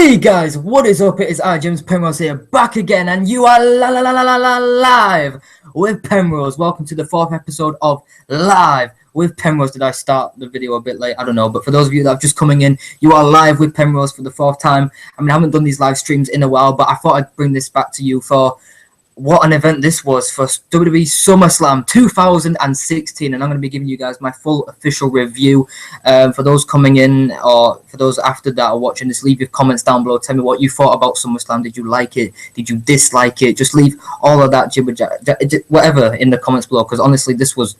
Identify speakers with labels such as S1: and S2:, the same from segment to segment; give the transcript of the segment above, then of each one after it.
S1: Hey guys, what is up? It is I, James Penrose here, back again, and you are live with Penrose. Welcome to the 4th episode of Live with Penrose. Did I start the video a bit late? I don't know, but for those of you that are just coming in, you are live with Penrose for the 4th time. I haven't done these live streams in a while, but I thought I'd bring this back to you for what an event this was for WWE Summerslam 2016, and I'm going to be giving you guys my full official review. For those coming in or for those after that are watching this, leave your comments down below. Tell me what you thought about SummerSlam. Did you like it? Did you dislike it? Just leave all of that whatever in the comments below, because honestly this was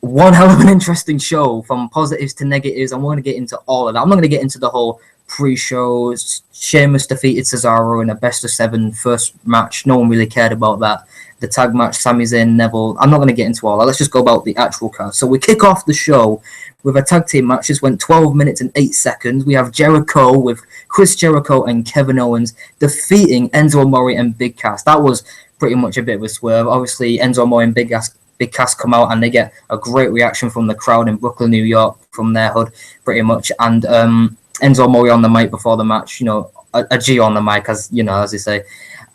S1: one hell of an interesting show, from positives to negatives. I'm going to get into all of that. I'm not going to get into the whole pre-show. Sheamus defeated Cesaro in a best-of-7 first match. No one really cared about that. The tag match, Sami Zayn, Neville. I'm not going to get into all that. Let's just go about the actual card. So we kick off the show with a tag team match. This went 12 minutes and 8 seconds. We have Jericho with Chris Jericho and Kevin Owens defeating Enzo Amore and Big Cass. That was pretty much a bit of a swerve. Obviously, Enzo Amore and Big Cass come out and they get a great reaction from the crowd in Brooklyn, New York, from their hood, pretty much. And Enzo Amore on the mic before the match, a G on the mic, as they say.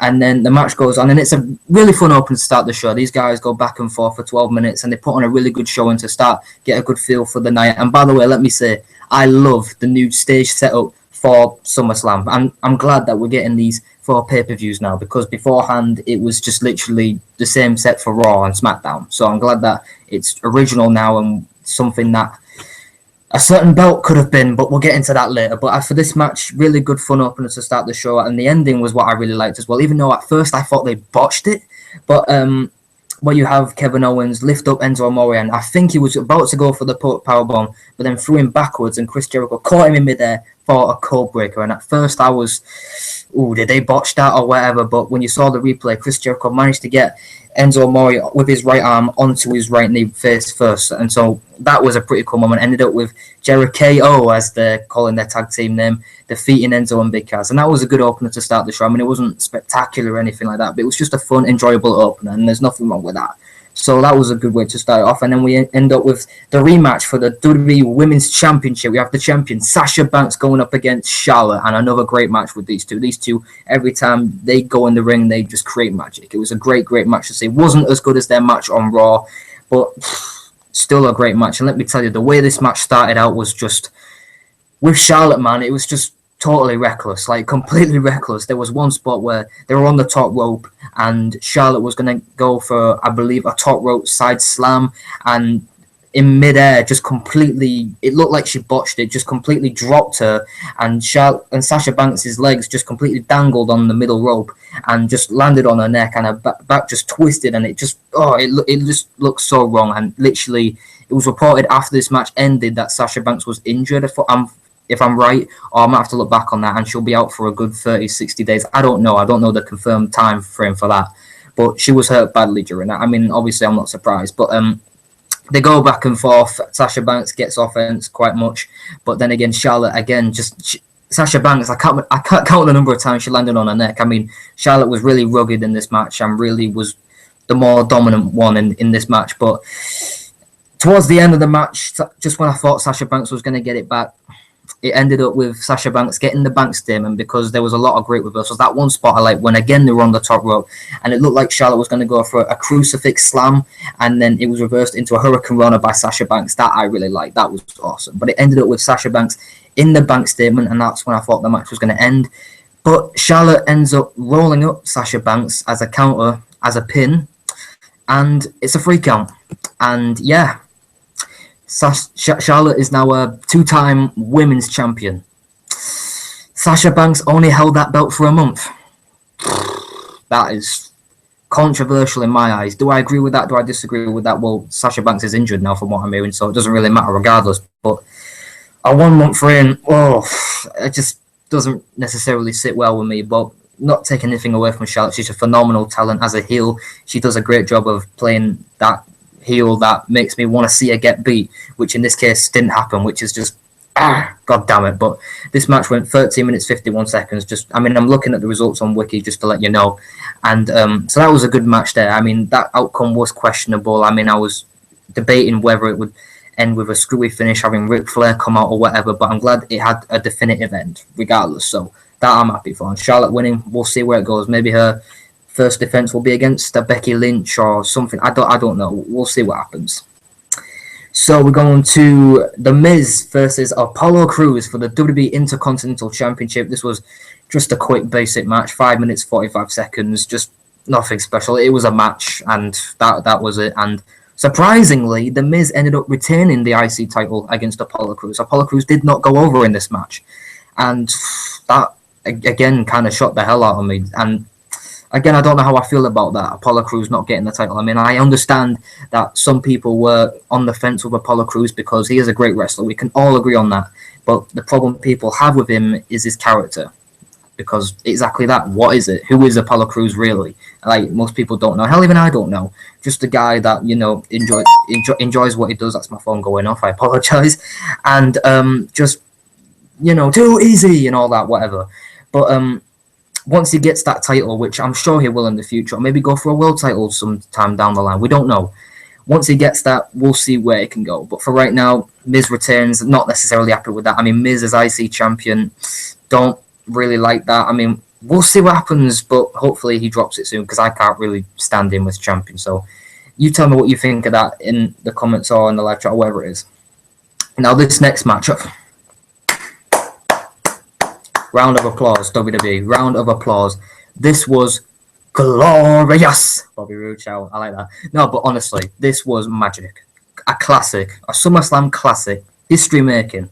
S1: And then the match goes on, and it's a really fun open to start the show. These guys go back and forth for 12 minutes, and they put on a really good showing to start, get a good feel for the night. And by the way, let me say, I love the new stage setup for SummerSlam. I'm glad that we're getting these 4 pay-per-views now, because beforehand it was just literally the same set for Raw and SmackDown. So I'm glad that it's original now and something that a certain belt could have been, but we'll get into that later. But for this match, really good fun opener to start the show, and the ending was what I really liked as well, even though at first I thought they botched it. But where you have Kevin Owens lift up Enzo Amore, and I think he was about to go for the powerbomb, but then threw him backwards, and Chris Jericho caught him in midair for a code breaker. And at first I was, did they botch that or whatever? But when you saw the replay, Chris Jericho managed to get Enzo Amore with his right arm onto his right knee face first, and so that was a pretty cool moment. Ended up with Jericho, as they're calling their tag team name, defeating Enzo and Big Cass, and that was a good opener to start the show. It wasn't spectacular or anything like that, but it was just a fun, enjoyable opener, and there's nothing wrong with that. So that was a good way to start off. And then we end up with the rematch for the WWE Women's Championship. We have the champion Sasha Banks going up against Charlotte, and another great match with these two. These two, every time they go in the ring, they just create magic. It was a great match to see. It wasn't as good as their match on Raw, but still a great match. And let me tell you, the way this match started out was just, with Charlotte, man, it was just totally reckless, like completely reckless. There was one spot where they were on the top rope and Charlotte was going to go for, I believe, a top rope side slam, and in midair, just completely, it looked like she botched it, just completely dropped her, and Sasha Banks' legs just completely dangled on the middle rope and just landed on her neck, and her back just twisted, and it just, it just looked so wrong. And literally, it was reported after this match ended that Sasha Banks was injured, if I'm right, or I might have to look back on that, and she'll be out for a good 30-60 days. I don't know the confirmed time frame for that, but she was hurt badly during that. Obviously I'm not surprised, but they go back and forth. Sasha Banks gets offense quite much, but then again Charlotte again Sasha Banks, I can't count the number of times she landed on her neck. Charlotte was really rugged in this match and really was the more dominant one in this match. But towards the end of the match, just when I thought Sasha Banks was going to get it back, it ended up with Sasha Banks getting the bank statement, because there was a lot of great reversals. That one spot I like, when again they were on the top rope and it looked like Charlotte was going to go for a crucifix slam, and then it was reversed into a Hurricane Rana by Sasha Banks. That I really liked. That was awesome. But it ended up with Sasha Banks in the bank statement, and that's when I thought the match was going to end. But Charlotte ends up rolling up Sasha Banks as a counter, as a pin, and it's a 3 count. And yeah, Charlotte is now a 2-time women's champion. Sasha Banks only held that belt for a month. That is controversial in my eyes. Do I agree with that? Do I disagree with that? Well, Sasha Banks is injured now from what I'm hearing, so it doesn't really matter regardless. But a 1 month reign, it just doesn't necessarily sit well with me. But not taking anything away from Charlotte, she's a phenomenal talent as a heel. She does a great job of playing that heel that makes me want to see her get beat, which in this case didn't happen, which is just god damn it. But this match went 13 minutes 51 seconds. I'm looking at the results on Wiki just to let you know, and so that was a good match there. That outcome was questionable. I was debating whether it would end with a screwy finish, having Ric Flair come out or whatever, but I'm glad it had a definitive end regardless. So that I'm happy for. And Charlotte winning, we'll see where it goes. Maybe her first defense will be against Becky Lynch or something. I don't know. We'll see what happens. So we're going to The Miz versus Apollo Crews for the WWE Intercontinental Championship. This was just a quick basic match, 5 minutes 45 seconds, just nothing special. It was a match, and that was it. And surprisingly, The Miz ended up retaining the IC title against Apollo Crews. Apollo Crews did not go over in this match, and that again kind of shot the hell out of me. And again, I don't know how I feel about that, Apollo Crews not getting the title. I mean, I understand that some people were on the fence with Apollo Crews because he is a great wrestler. We can all agree on that. But the problem people have with him is his character. Because exactly that, what is it? Who is Apollo Crews really? Like, most people don't know. Hell, even I don't know. Just a guy that, enjoys what he does. That's my phone going off. I apologize. And just, too easy and all that, whatever. But once he gets that title, which I'm sure he will in the future, or maybe go for a world title sometime down the line. We don't know. Once he gets that, we'll see where it can go. But for right now, Miz retains. Not necessarily happy with that. I mean, Miz as IC champion, don't really like that. I mean, we'll see what happens, but hopefully he drops it soon because I can't really stand him as champion. So you tell me what you think of that in the comments or in the live chat or wherever it is. Now, this next matchup. Round of applause, WWE. Round of applause. This was glorious. Bobby Roode shout. I like that. No, but honestly, this was magic. A classic. A SummerSlam classic. History making.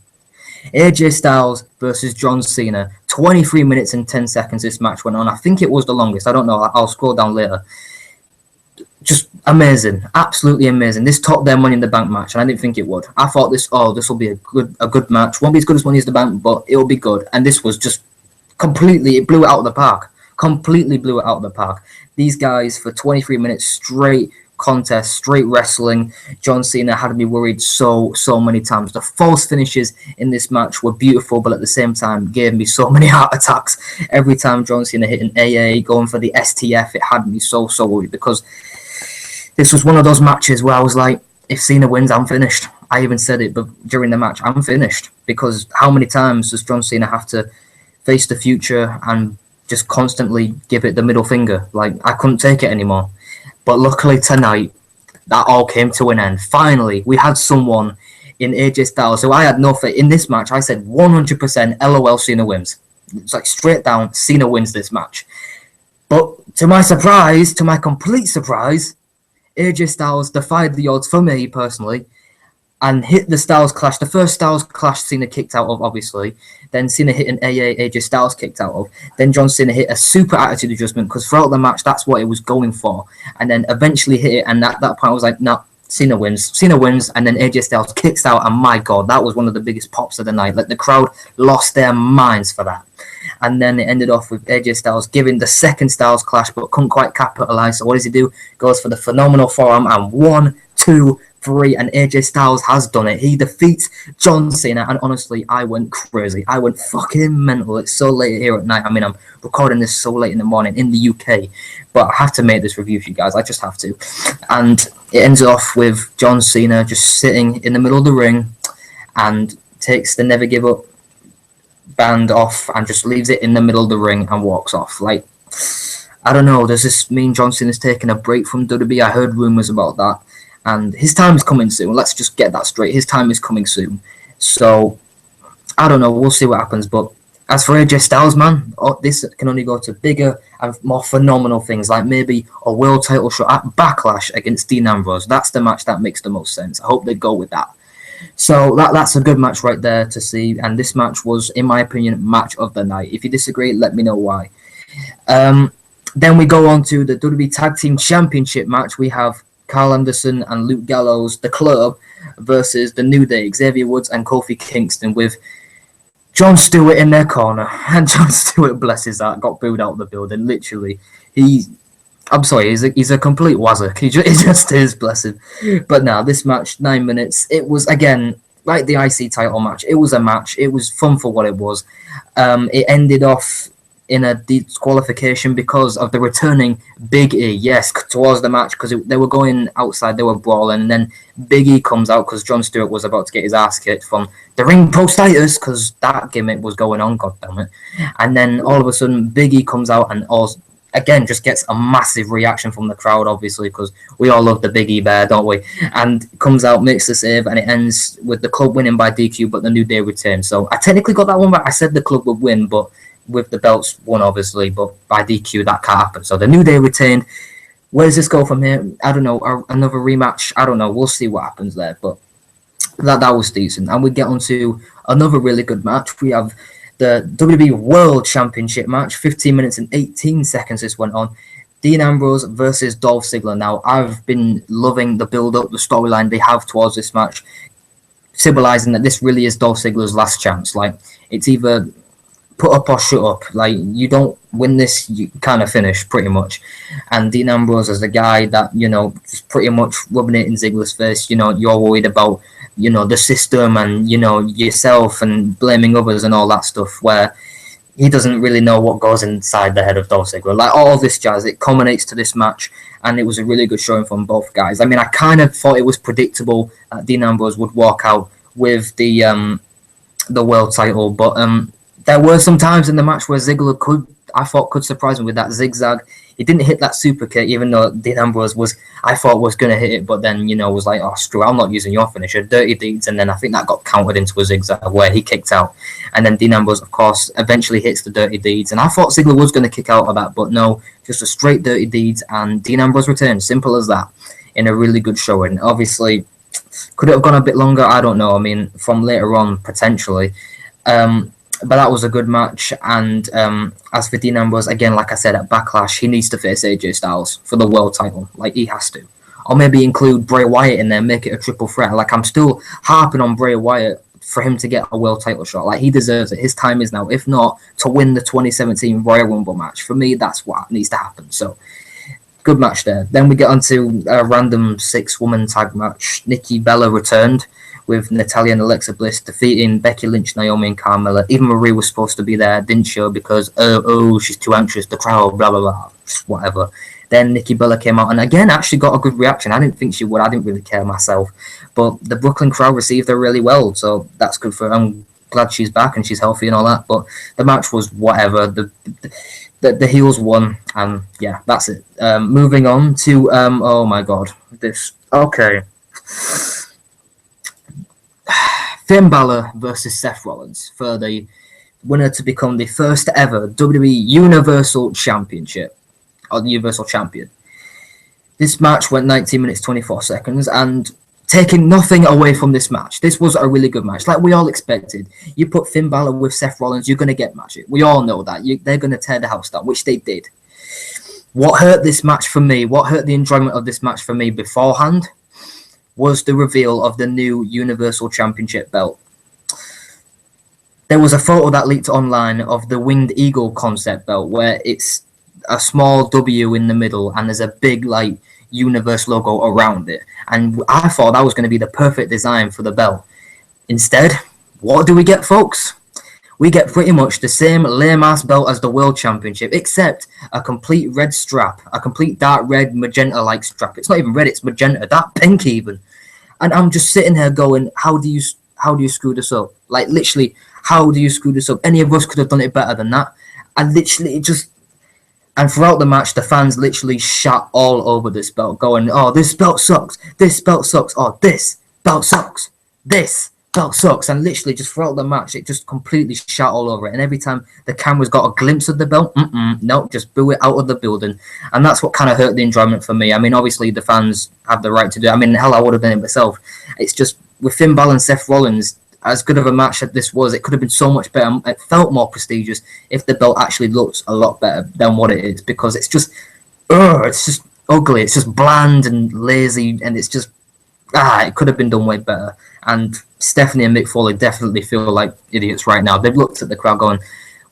S1: AJ Styles versus John Cena. 23 minutes and 10 seconds this match went on. I think it was the longest. I don't know. I'll scroll down later. Just amazing. Absolutely amazing. This topped their Money in the Bank match, and I didn't think it would. I thought this will be a good match. Won't be as good as Money in the Bank, but it'll be good. And this was just completely, it blew it out of the park. Completely blew it out of the park. These guys, for 23 minutes straight contest, straight wrestling. John Cena had me worried so many times. The false finishes in this match were beautiful, but at the same time gave me so many heart attacks. Every time John Cena hit an AA, going for the STF, it had me so worried because this was one of those matches where I was like, if Cena wins, I'm finished. I even said it, but during the match, I'm finished. Because how many times does John Cena have to face the future and just constantly give it the middle finger? Like, I couldn't take it anymore. But luckily tonight, that all came to an end. Finally, we had someone in AJ Styles. So I had no faith. In this match, I said 100% LOL Cena wins. It's like straight down, Cena wins this match. But to my surprise, to my complete surprise, AJ Styles defied the odds for me personally and hit the Styles Clash. The first Styles Clash Cena kicked out of, obviously. Then Cena hit an AA AJ Styles kicked out of. Then John Cena hit a super attitude adjustment because throughout the match, that's what it was going for. And then eventually hit it. And at that point, I was like, nah, Cena wins. Cena wins. And then AJ Styles kicks out. And my God, that was one of the biggest pops of the night. Like, the crowd lost their minds for that. And then it ended off with AJ Styles giving the second Styles Clash, but couldn't quite capitalize. So what does he do? Goes for the phenomenal forearm, and 1, 2, 3, and AJ Styles has done it. He defeats John Cena, and honestly, I went crazy. I went fucking mental. It's so late here at night. I mean, I'm recording this so late in the morning in the UK, but I have to make this review for you guys. I just have to. And it ends off with John Cena just sitting in the middle of the ring and takes the Never Give Up band off and just leaves it in the middle of the ring and walks off. Like, I don't know, does this mean John Cena's taking a break from WWE? I heard rumors about that, and his time is coming soon. Let's just get that straight. His time is coming soon. So I don't know, we'll see what happens. But as for AJ Styles, man, this can only go to bigger and more phenomenal things, like maybe a world title shot at Backlash against Dean Ambrose. That's the match that makes the most sense. I hope they go with that. So that's a good match right there to see. And this match was, in my opinion, match of the night. If you disagree, let me know why. Then we go on to the WWE Tag Team Championship match. We have Carl Anderson and Luke Gallows, the Club, versus the New Day, Xavier Woods and Kofi Kingston, with Jon Stewart in their corner. And Jon Stewart, bless his heart, got booed out of the building. Literally, I'm sorry, he's a complete wazzock. He just is, bless him. But now, this match, 9 minutes, it was, again, like the IC title match. It was a match. It was fun for what it was. It ended off in a disqualification because of the returning Big E. Yes, towards the match, because they were going outside, they were brawling, and then Big E comes out because Jon Stewart was about to get his ass kicked from the ring postitis because that gimmick was going on, goddammit. And then all of a sudden, Big E comes out and also, again, just gets a massive reaction from the crowd, obviously, because we all love the Big E Bear, don't we? And comes out, makes the save, and it ends with the club winning by DQ, but the New Day returns. So I technically got that one right. I said the club would win, but with the belts won, obviously, but by DQ, that can't happen. So the New Day retained. Where does this go from here? I don't know. Another rematch? I don't know. We'll see what happens there, but that was decent. And we get on to another really good match. We have the WWE World Championship match, 15 minutes and 18 seconds this went on. Dean Ambrose versus Dolph Ziggler. Now, I've been loving the build-up, the storyline they have towards this match, symbolizing that this really is Dolph Ziggler's last chance. Like, it's either put up or shut up. Like, you don't win this, you kind of finish, pretty much. And Dean Ambrose is the guy that, just pretty much rubbing it in Ziggler's face. You're worried about, the system and, yourself and blaming others and all that stuff, where he doesn't really know what goes inside the head of Dolph Ziggler. Like, all this jazz, it culminates to this match, and it was a really good showing from both guys. I mean, I kind of thought it was predictable that Dean Ambrose would walk out with the world title, but there were some times in the match where Ziggler could surprise me with that zigzag. He didn't hit that super kick, even though Dean Ambrose was going to hit it, but then, was like, oh, screw it, I'm not using your finisher, dirty deeds, and then I think that got countered into a zigzag where he kicked out. And then Dean Ambrose, of course, eventually hits the dirty deeds, and I thought Ziggler was going to kick out of that, but no, just a straight dirty deeds, and Dean Ambrose returns, simple as that, in a really good showing. Obviously, could it have gone a bit longer? I don't know. I mean, from later on, potentially. But that was a good match. And as for Dean Ambrose, again, like I said, at Backlash, he needs to face AJ Styles for the world title. Like, he has to. Or maybe include Bray Wyatt in there, make it a triple threat. Like, I'm still harping on Bray Wyatt for him to get a world title shot. Like, he deserves it. His time is now. If not, to win the 2017 Royal Rumble match. For me, that's what needs to happen. So, good match there. Then we get on to a random 6-woman tag match. Nikki Bella returned with Natalya and Alexa Bliss defeating Becky Lynch, Naomi, and Carmella. Even Marie was supposed to be there, didn't show because, she's too anxious, the crowd, blah, blah, blah, whatever. Then Nikki Bella came out and again actually got a good reaction. I didn't think she would. I didn't really care myself. But the Brooklyn crowd received her really well, so that's good for her. I'm glad she's back and she's healthy and all that. But the match was whatever. The heels won, and yeah, that's it. Moving on to, oh my God, this. Okay. Finn Balor versus Seth Rollins for the winner to become the first ever WWE Universal Championship, or the Universal Champion. This match went 19 minutes 24 seconds, and taking nothing away from this match, this was a really good match, like we all expected. You put Finn Balor with Seth Rollins, you're going to get magic. We all know that. They're going to tear the house down, which they did. What hurt this match for me, what hurt the enjoyment of this match for me beforehand, was the reveal of the new Universal Championship belt. There was a photo that leaked online of the Winged Eagle concept belt, where it's a small W in the middle and there's a big like Universe logo around it. And I thought that was going to be the perfect design for the belt. Instead, what do we get, folks? We get pretty much the same lame-ass belt as the World Championship, except a complete red strap, a complete dark red magenta-like strap. It's not even red, it's magenta, that pink even. And I'm just sitting here going, how do you screw this up? Like, literally, how do you screw this up? Any of us could have done it better than that. And literally, and throughout the match, the fans literally shat all over this belt, going, oh, this belt sucks, oh, this belt sucks, this belt sucks. And literally just throughout the match, it just completely shat all over it. And every time the camera's got a glimpse of the belt, no, just boo it out of the building. And that's what kind of hurt the enjoyment for me. I mean, obviously the fans have the right to do it. I mean, hell, I would have done it myself. It's just with Finn Balor and Seth Rollins, as good of a match as this was, it could have been so much better. It felt more prestigious if the belt actually looked a lot better than what it is, because it's just ugly. It's just bland and lazy, and it's just, it could have been done way better. And Stephanie and Mick Foley definitely feel like idiots right now. They've looked at the crowd going,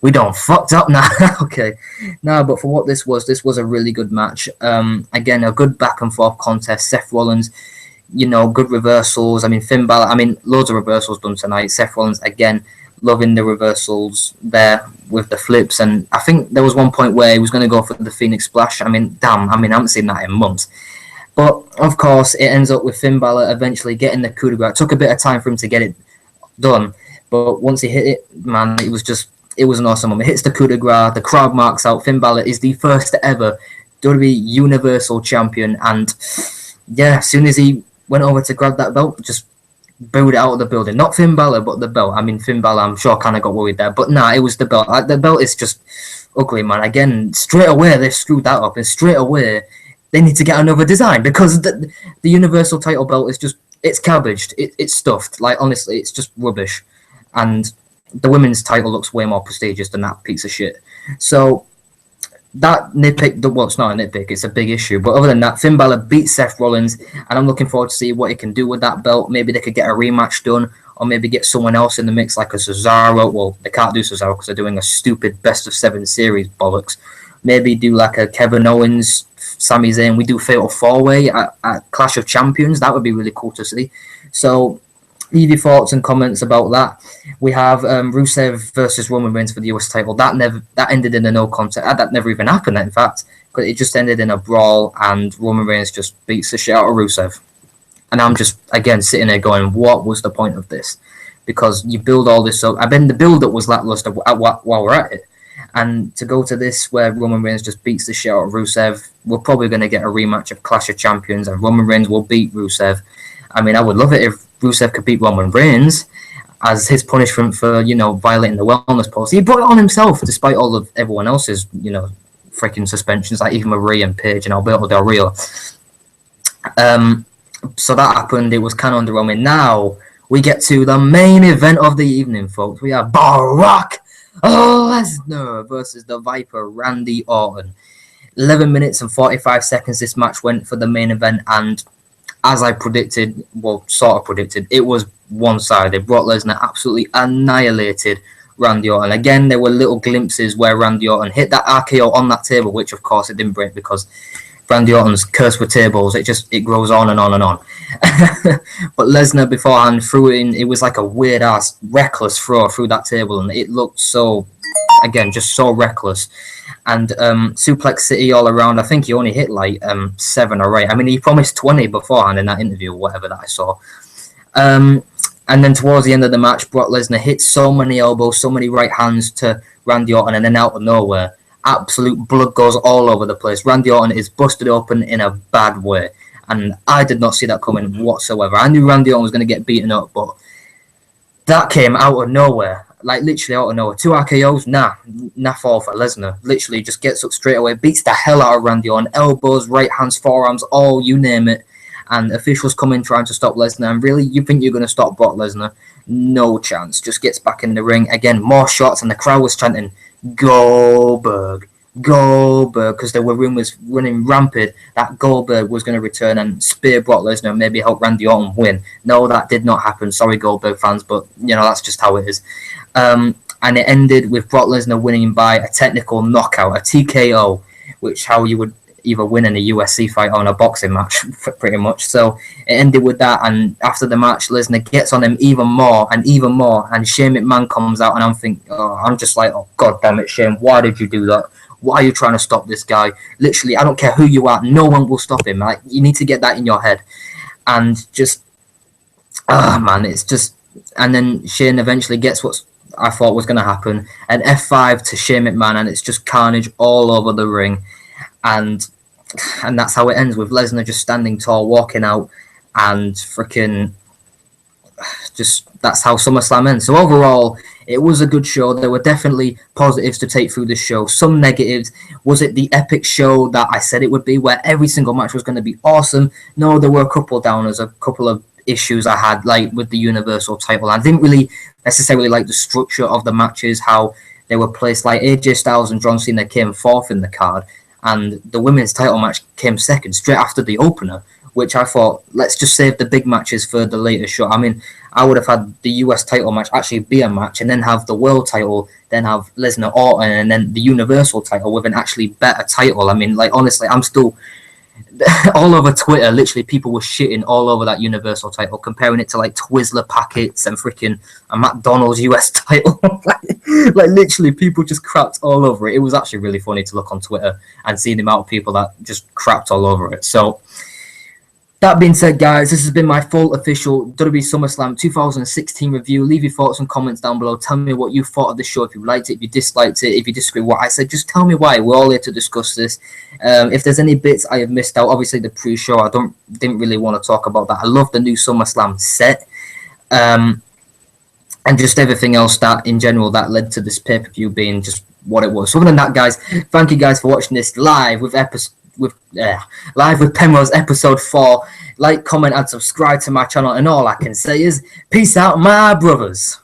S1: we done fucked up now. Okay. No, but for what this was a really good match. Again, a good back and forth contest. Seth Rollins, good reversals. I mean, Finn Balor, loads of reversals done tonight. Seth Rollins, again, loving the reversals there. with the flips, and I think there was one point where he was going to go for the Phoenix Splash. I mean, damn, I haven't seen that in months. But of course, it ends up with Finn Balor eventually getting the coup de grace. It took a bit of time for him to get it done, but once he hit it, man, it was an awesome moment. It hits the coup de grace, the crowd marks out. Finn Balor is the first ever WWE Universal Champion, and yeah, as soon as he went over to grab that belt, just booed it out of the building. Not Finn Balor, but the belt. I mean, Finn Balor, I'm sure, kind of got worried there, but nah, it was the belt. The belt is just ugly, man. Again, straight away they screwed that up, and straight away they need to get another design, because the Universal title belt is just, it's cabbaged. It's stuffed. Like, honestly, it's just rubbish. And the women's title looks way more prestigious than that piece of shit. So that nitpick, well, it's not a nitpick, it's a big issue. But other than that, Finn Balor beat Seth Rollins, and I'm looking forward to see what he can do with that belt. Maybe they could get a rematch done, or maybe get someone else in the mix, like a Cesaro. Well, they can't do Cesaro because they're doing a stupid best of 7 series bollocks. Maybe do like a Kevin Owens, Sami Zayn. We do Fatal 4-Way at Clash of Champions. That would be really cool to see. So leave your thoughts and comments about that. We have Rusev versus Roman Reigns for the US title. That ended in a no contest. That never even happened, in fact, because it just ended in a brawl, and Roman Reigns just beats the shit out of Rusev. And I'm just, again, sitting there going, what was the point of this? Because you build all this up. I mean, the build-up was lackluster while we're at it. And to go to this where Roman Reigns just beats the shit out of Rusev, we're probably going to get a rematch of Clash of Champions, and Roman Reigns will beat Rusev. I mean, I would love it if Rusev could beat Roman Reigns as his punishment for, violating the wellness policy. He brought it on himself, despite all of everyone else's, freaking suspensions, like even Marie and Paige and Alberto Del Rio. So that happened. It was kind of underwhelming. Now we get to the main event of the evening, folks. We have Brock Lesnar versus the Viper, Randy Orton. 11 minutes and 45 seconds this match went for the main event, and as I predicted, well, sort of predicted, it was one-sided. Brock Lesnar absolutely annihilated Randy Orton. Again, there were little glimpses where Randy Orton hit that RKO on that table, which of course it didn't break because Randy Orton's curse with tables. It grows on and on and on. But Lesnar beforehand threw it in. It was like a weird ass reckless throw through that table, and it looked so, again, just so reckless. And Suplex City all around. I think he only hit like 7 or 8. I mean, he promised 20 beforehand in that interview or whatever that I saw. And then towards the end of the match, Brock Lesnar hit so many elbows, so many right hands to Randy Orton, and then out of nowhere, absolute blood goes all over the place. Randy Orton is busted open in a bad way, and I did not see that coming whatsoever. I knew Randy Orton was going to get beaten up, but that came out of nowhere, like literally out of nowhere. 2 RKOs, nah fall for Lesnar. Literally just gets up straight away, beats the hell out of Randy Orton, elbows, right hands, forearms, all you name it. And officials come in trying to stop Lesnar. And really, you think you're going to stop Brock Lesnar? No chance. Just gets back in the ring. Again, more shots, and the crowd was chanting, Goldberg, because there were rumors running rampant that Goldberg was going to return and spear Brock Lesnar and maybe help Randy Orton win. No, that did not happen. Sorry, Goldberg fans, but, that's just how it is. And it ended with Brock Lesnar winning by a technical knockout, a TKO, which how you would either win in a UFC fight or in a boxing match, pretty much. So it ended with that, and after the match, Lesnar gets on him even more, and Shane McMahon comes out, and I'm just like, oh, God damn it, Shane, why did you do that? Why are you trying to stop this guy? Literally, I don't care who you are, no one will stop him. Like, you need to get that in your head. And just, man, it's just, and then Shane eventually gets what I thought was going to happen, an F5 to Shane McMahon, and it's just carnage all over the ring. And that's how it ends, with Lesnar just standing tall, walking out, and freaking just, that's how SummerSlam ends. So overall, it was a good show. There were definitely positives to take through this show, some negatives. Was it the epic show that I said it would be, where every single match was going to be awesome? No, there were a couple of downers, a couple of issues I had, like with the Universal title. I didn't really necessarily like the structure of the matches, how they were placed. Like AJ Styles and John Cena came fourth in the card, and the women's title match came second, straight after the opener, which I thought, let's just save the big matches for the later show. I mean, I would have had the US title match actually be a match, and then have the world title, then have Lesnar Orton, and then the Universal title with an actually better title. I mean, like, honestly, I'm still all over Twitter, literally people were shitting all over that Universal title, comparing it to like Twizzler packets and freaking a McDonald's US title. Like, literally, people just crapped all over it. It was actually really funny to look on Twitter and see the amount of people that just crapped all over it. So, that being said, guys, this has been my full official WWE Summerslam 2016 review. Leave your thoughts and comments down below. Tell me what you thought of the show. If you liked it, if you disliked it, if you disagree with what I said, just tell me why. We're all here to discuss this. If there's any bits I have missed out, obviously the pre-show, I didn't really want to talk about that. I love the new SummerSlam set. And just everything else that, in general, that led to this pay-per-view being just what it was. So other than that, guys, thank you guys for watching this live with Penrose episode 4. Like, comment, and subscribe to my channel. And all I can say is, peace out, my brothers.